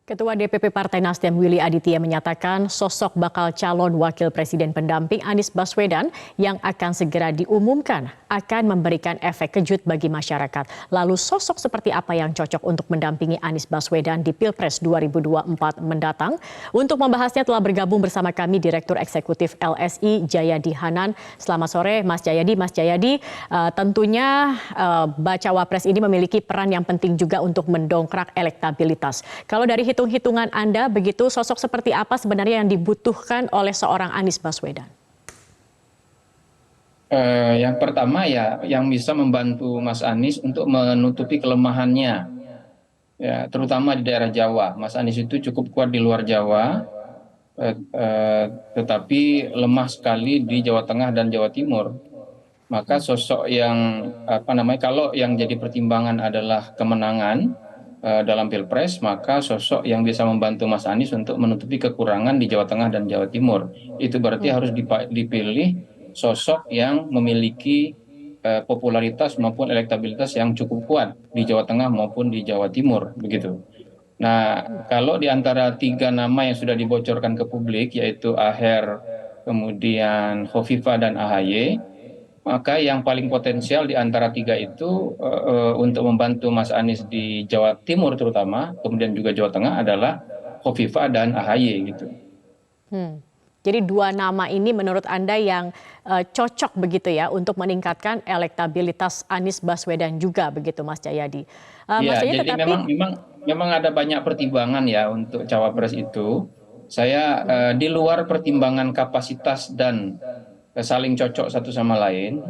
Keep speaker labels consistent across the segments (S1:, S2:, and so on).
S1: Ketua DPP Partai Nasdem Willy Aditya menyatakan sosok bakal calon wakil presiden pendamping Anies Baswedan yang akan segera diumumkan akan memberikan efek kejut bagi masyarakat. Lalu sosok seperti apa yang cocok untuk mendampingi Anies Baswedan di Pilpres 2024 mendatang? Untuk membahasnya telah bergabung bersama kami Direktur Eksekutif LSI Jayadi Hanan. Selamat sore Mas Jayadi. Mas Jayadi, tentunya bacawa pres ini memiliki peran yang penting juga untuk mendongkrak elektabilitas. Kalau dari hitung-hitungan Anda, begitu sosok seperti apa sebenarnya yang dibutuhkan oleh seorang Anies Baswedan?
S2: Yang pertama ya, yang bisa membantu Mas Anies untuk menutupi kelemahannya, ya terutama di daerah Jawa. Mas Anies itu cukup kuat di luar Jawa, tetapi lemah sekali di Jawa Tengah dan Jawa Timur. Maka sosok yang kalau yang jadi pertimbangan adalah kemenangan dalam Pilpres, maka sosok yang bisa membantu Mas Anies untuk menutupi kekurangan di Jawa Tengah dan Jawa Timur. Itu berarti harus dipilih sosok yang memiliki popularitas maupun elektabilitas yang cukup kuat di Jawa Tengah maupun di Jawa Timur, begitu. Nah, kalau di antara tiga nama yang sudah dibocorkan ke publik, yaitu Aher, kemudian Khofifah dan AHY, maka yang paling potensial di antara tiga itu untuk membantu Mas Anies di Jawa Timur terutama, kemudian juga Jawa Tengah adalah Khofifah dan AHY gitu.
S1: Jadi dua nama ini menurut Anda yang cocok begitu ya untuk meningkatkan elektabilitas Anies Baswedan juga begitu Mas Jayadi. Mas
S2: Ya,
S1: Jayadi,
S2: jadi memang ada banyak pertimbangan ya untuk cawapres itu. Saya di luar pertimbangan kapasitas dan saling cocok satu sama lain,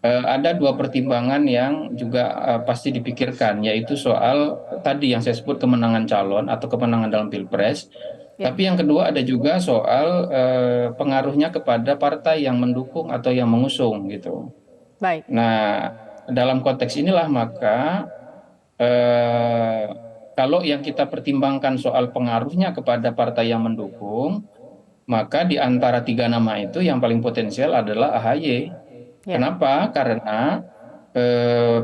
S2: ada dua pertimbangan yang juga pasti dipikirkan, yaitu soal tadi yang saya sebut kemenangan calon atau kemenangan dalam Pilpres.
S1: Ya.
S2: Tapi yang kedua ada juga soal pengaruhnya kepada partai yang mendukung atau yang mengusung gitu.
S1: Baik.
S2: Nah, dalam konteks inilah maka eh, kalau yang kita pertimbangkan soal pengaruhnya kepada partai yang mendukung, maka di antara tiga nama itu yang paling potensial adalah AHY.
S1: Ya.
S2: Kenapa? Karena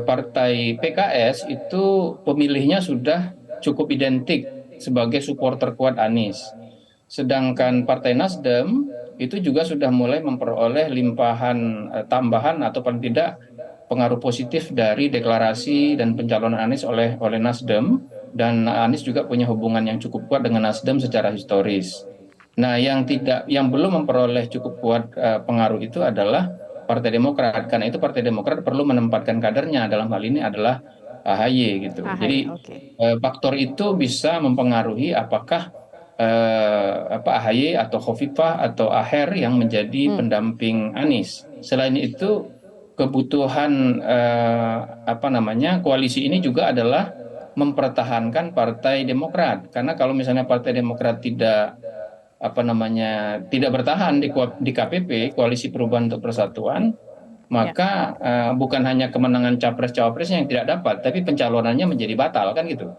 S2: partai PKS itu pemilihnya sudah cukup identik sebagai supporter kuat Anies. Sedangkan Partai Nasdem itu juga sudah mulai memperoleh limpahan tambahan atau paling tidak pengaruh positif dari deklarasi dan pencalonan Anies oleh Nasdem, dan Anies juga punya hubungan yang cukup kuat dengan Nasdem secara historis. Nah, yang belum memperoleh cukup kuat pengaruh itu adalah Partai Demokrat. Karena itu Partai Demokrat perlu menempatkan kadernya, dalam hal ini adalah AHY gitu. Jadi
S1: AHY, oke.
S2: faktor itu bisa mempengaruhi apakah AHY atau Khofifah atau Aher yang menjadi pendamping Anies. Selain itu, kebutuhan koalisi ini juga adalah mempertahankan Partai Demokrat. Karena kalau misalnya Partai Demokrat tidak bertahan di KPP, Koalisi Perubahan untuk Persatuan, maka bukan hanya kemenangan capres-cawapresnya yang tidak dapat, tapi pencalonannya menjadi batal kan gitu.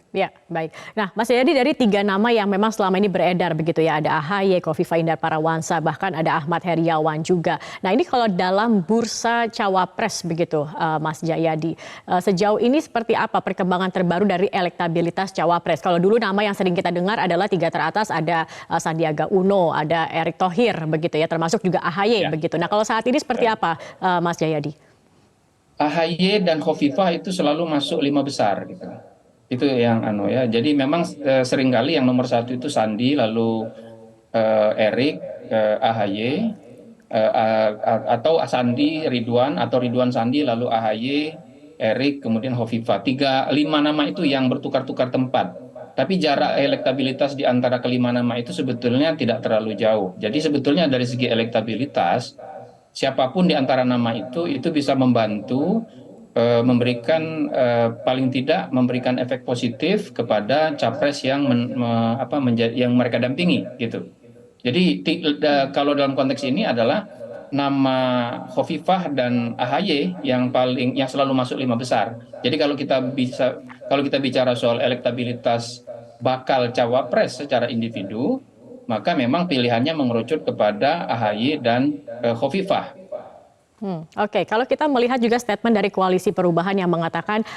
S1: Ya, baik. Nah, Mas Jayadi, dari tiga nama yang memang selama ini beredar begitu ya, ada AHY, Khofifah Indar Parawansa, bahkan ada Ahmad Heriawan juga. Nah, ini kalau dalam bursa cawapres begitu, Mas Jayadi, sejauh ini seperti apa perkembangan terbaru dari elektabilitas cawapres? Kalau dulu nama yang sering kita dengar adalah tiga teratas, ada Sandiaga Uno, ada Erick Thohir begitu ya, termasuk juga AHY begitu. Nah, kalau saat ini seperti apa, Mas Jayadi?
S2: AHY dan Khofifah itu selalu masuk 5 besar gitu. Itu yang ya. Jadi memang seringkali yang nomor satu itu Sandi, lalu Erik, AHY, atau Sandi Ridwan, atau Ridwan Sandi, lalu AHY, Erik, kemudian Khofifah. 5 nama itu yang bertukar-tukar tempat. Tapi jarak elektabilitas di antara kelima nama itu sebetulnya tidak terlalu jauh. Jadi sebetulnya dari segi elektabilitas, siapapun di antara nama itu bisa membantu memberikan paling tidak memberikan efek positif kepada capres yang yang mereka dampingi gitu. Jadi kalau dalam konteks ini adalah nama Khofifah dan AHY yang selalu masuk 5 besar. Jadi kalau kita bicara soal elektabilitas bakal cawapres secara individu, maka memang pilihannya mengerucut kepada AHY dan Khofifah.
S1: Oke, kalau kita melihat juga statement dari Koalisi Perubahan yang mengatakan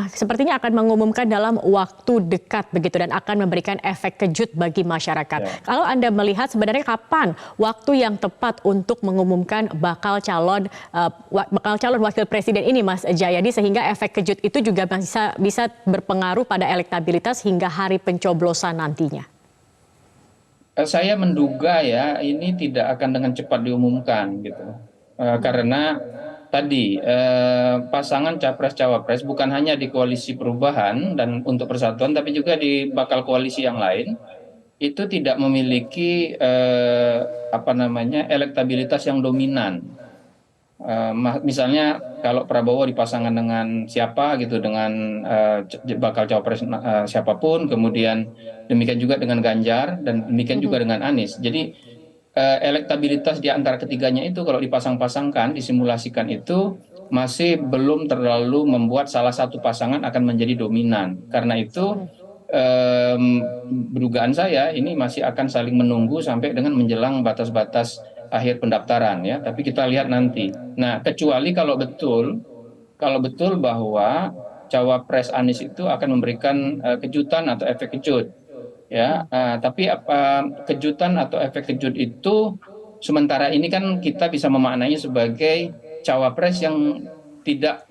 S1: sepertinya akan mengumumkan dalam waktu dekat begitu dan akan memberikan efek kejut bagi
S2: Ya.
S1: masyarakat. Kalau Anda melihat sebenarnya kapan waktu yang tepat untuk mengumumkan bakal calon wakil presiden ini, Mas Jayadi, sehingga efek kejut itu juga bisa berpengaruh pada elektabilitas hingga hari pencoblosan nantinya.
S2: Saya menduga ya ini tidak akan dengan cepat diumumkan gitu. Karena tadi pasangan capres-cawapres bukan hanya di koalisi perubahan dan untuk persatuan, tapi juga di bakal koalisi yang lain itu tidak memiliki apa namanya elektabilitas yang dominan. Misalnya kalau Prabowo dipasangkan dengan siapa gitu, dengan bakal cawapres siapapun, kemudian demikian juga dengan Ganjar dan demikian juga dengan Anies. Jadi elektabilitas di antara ketiganya itu kalau dipasang-pasangkan, disimulasikan itu masih belum terlalu membuat salah satu pasangan akan menjadi dominan. Karena itu dugaan saya ini masih akan saling menunggu sampai dengan menjelang batas-batas akhir pendaftaran ya. Tapi kita lihat nanti. Nah, kecuali kalau betul bahwa cawapres Anies itu akan memberikan kejutan atau efek kejut ya. Tapi apa kejutan atau efek kejut itu sementara ini kan kita bisa memaknainya sebagai cawapres yang tidak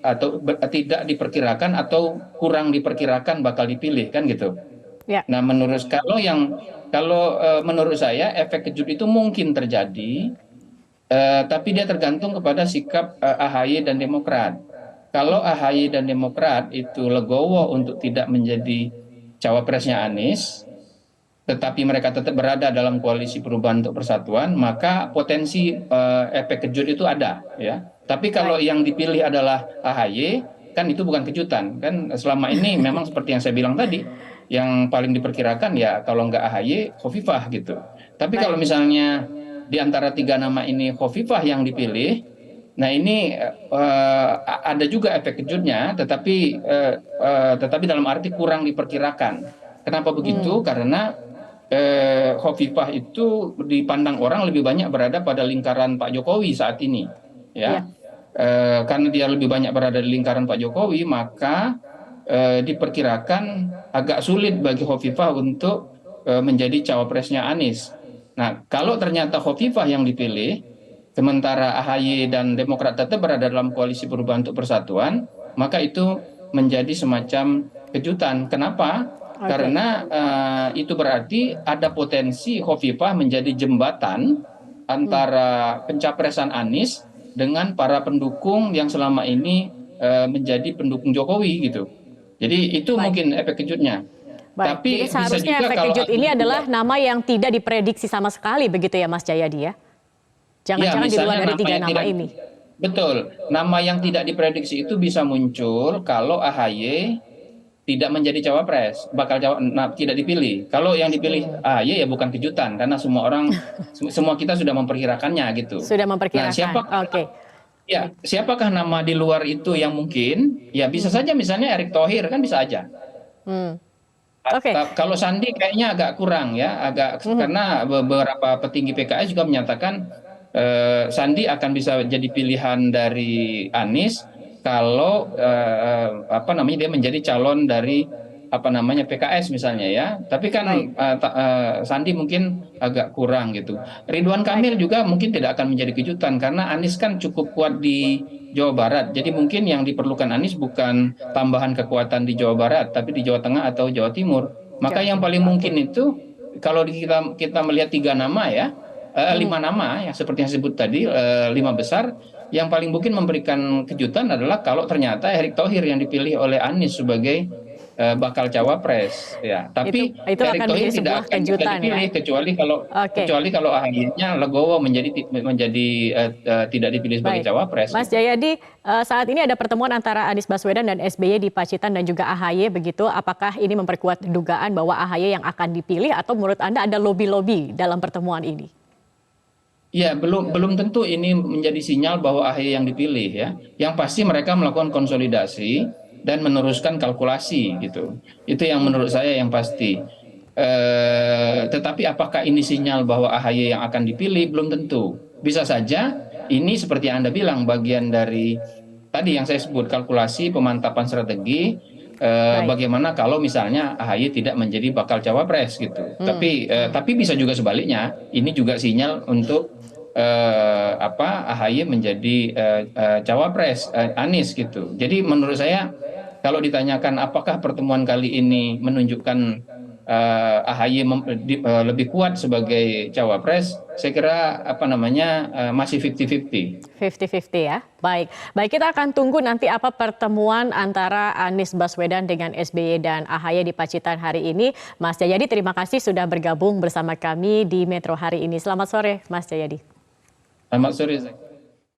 S2: diperkirakan atau kurang diperkirakan bakal dipilih kan gitu.
S1: Ya.
S2: Nah, menurut saya efek kejut itu mungkin terjadi, tapi dia tergantung kepada sikap AHY dan Demokrat. Kalau AHY dan Demokrat itu legowo untuk tidak menjadi cawapresnya Anies, tetapi mereka tetap berada dalam koalisi perubahan untuk persatuan, maka potensi efek kejut itu ada, ya. Tapi kalau
S1: Baik.
S2: yang dipilih adalah AHY, kan itu bukan kejutan, kan selama ini memang seperti yang saya bilang tadi, yang paling diperkirakan ya kalau nggak AHY, Khofifah gitu. Tapi kalau
S1: Baik.
S2: misalnya di antara tiga nama ini Khofifah yang dipilih, nah ini ada juga efek kejutnya, tetapi dalam arti kurang diperkirakan. Kenapa begitu?
S1: Hmm.
S2: Karena Khofifah itu dipandang orang lebih banyak berada pada lingkaran Pak Jokowi saat ini,
S1: Ya.
S2: ya. Karena dia lebih banyak berada di lingkaran Pak Jokowi, maka diperkirakan agak sulit bagi Khofifah untuk menjadi cawapresnya Anies. Nah, kalau ternyata Khofifah yang dipilih, sementara AHY dan Demokrat tetap berada dalam koalisi perubahan untuk persatuan, maka itu menjadi semacam kejutan. Kenapa?
S1: Oke.
S2: Karena itu berarti ada potensi Khofifah menjadi jembatan antara pencapresan Anies dengan para pendukung yang selama ini menjadi pendukung Jokowi gitu. Jadi itu
S1: Baik.
S2: mungkin efek kejutnya.
S1: Baik. Jadi
S2: Tapi bisa
S1: seharusnya
S2: juga
S1: efek
S2: kalau
S1: kejut ini
S2: dua,
S1: adalah nama yang tidak diprediksi sama sekali begitu ya, Mas Jayadi ya?
S2: ya
S1: Jangan-jangan di luar
S2: misalnya
S1: dari
S2: nama
S1: tiga
S2: yang
S1: nama
S2: tidak
S1: ini.
S2: betul, nama yang tidak diprediksi itu bisa muncul kalau AHY tidak menjadi cawapres, tidak dipilih. Kalau yang dipilih AHY ya bukan kejutan karena semua kita sudah memperkirakannya gitu.
S1: Sudah
S2: Nah,
S1: memperkirakan. Oke.
S2: siapakah nama di luar itu yang mungkin? Ya bisa saja misalnya Erick Thohir kan bisa aja.
S1: Hmm. Oke.
S2: Kalau Sandi kayaknya agak kurang ya, karena beberapa petinggi PKS juga menyatakan Sandi akan bisa jadi pilihan dari Anies kalau apa namanya dia menjadi calon dari apa namanya PKS misalnya ya. Tapi
S1: Baik.
S2: kan Sandi mungkin agak kurang gitu. Ridwan
S1: Baik.
S2: Kamil juga mungkin tidak akan menjadi kejutan karena Anies kan cukup kuat di Jawa Barat. Jadi mungkin yang diperlukan Anies bukan tambahan kekuatan di Jawa Barat, tapi di Jawa Tengah atau Jawa Timur. Maka
S1: Jawa
S2: yang
S1: Timur.
S2: paling
S1: Oke.
S2: mungkin itu kalau kita melihat tiga nama ya, lima nama ya seperti yang disebut tadi, lima besar, yang paling mungkin memberikan kejutan adalah kalau ternyata Erick Thohir yang dipilih oleh Anies sebagai bakal cawapres ya. Tapi
S1: Itu
S2: Erick
S1: akan
S2: Thohir
S1: menjadi
S2: tidak
S1: sebuah
S2: akan juga
S1: kejutan ya.
S2: dipilih
S1: Oke.
S2: kecuali kalau akhirnya legowo menjadi tidak dipilih sebagai
S1: Baik,
S2: cawapres
S1: Mas
S2: gitu.
S1: Jayadi, saat ini ada pertemuan antara Anies Baswedan dan SBY di Pacitan dan juga AHY begitu. Apakah ini memperkuat dugaan bahwa AHY yang akan dipilih atau menurut Anda ada lobby-lobby dalam pertemuan ini?
S2: Ya, belum tentu ini menjadi sinyal bahwa AHY yang dipilih ya. Yang pasti mereka melakukan konsolidasi dan meneruskan kalkulasi gitu. Itu yang menurut saya yang pasti. Tetapi apakah ini sinyal bahwa AHY yang akan dipilih? Belum tentu. Bisa saja ini seperti yang Anda bilang bagian dari tadi yang saya sebut kalkulasi pemantapan strategi.
S1: Baik.
S2: Bagaimana kalau misalnya AHY tidak menjadi bakal cawapres gitu. Tapi bisa juga sebaliknya. Ini juga sinyal untuk AHY menjadi cawapres Anies gitu. Jadi menurut saya kalau ditanyakan apakah pertemuan kali ini menunjukkan AHY lebih kuat sebagai cawapres, saya kira masih 50-50.
S1: 50-50 ya. Baik. Baik, kita akan tunggu nanti apa pertemuan antara Anies Baswedan dengan SBY dan AHY di Pacitan hari ini. Mas Jayadi, terima kasih sudah bergabung bersama kami di Metro hari ini. Selamat sore, Mas Jayadi.
S2: Selamat sore.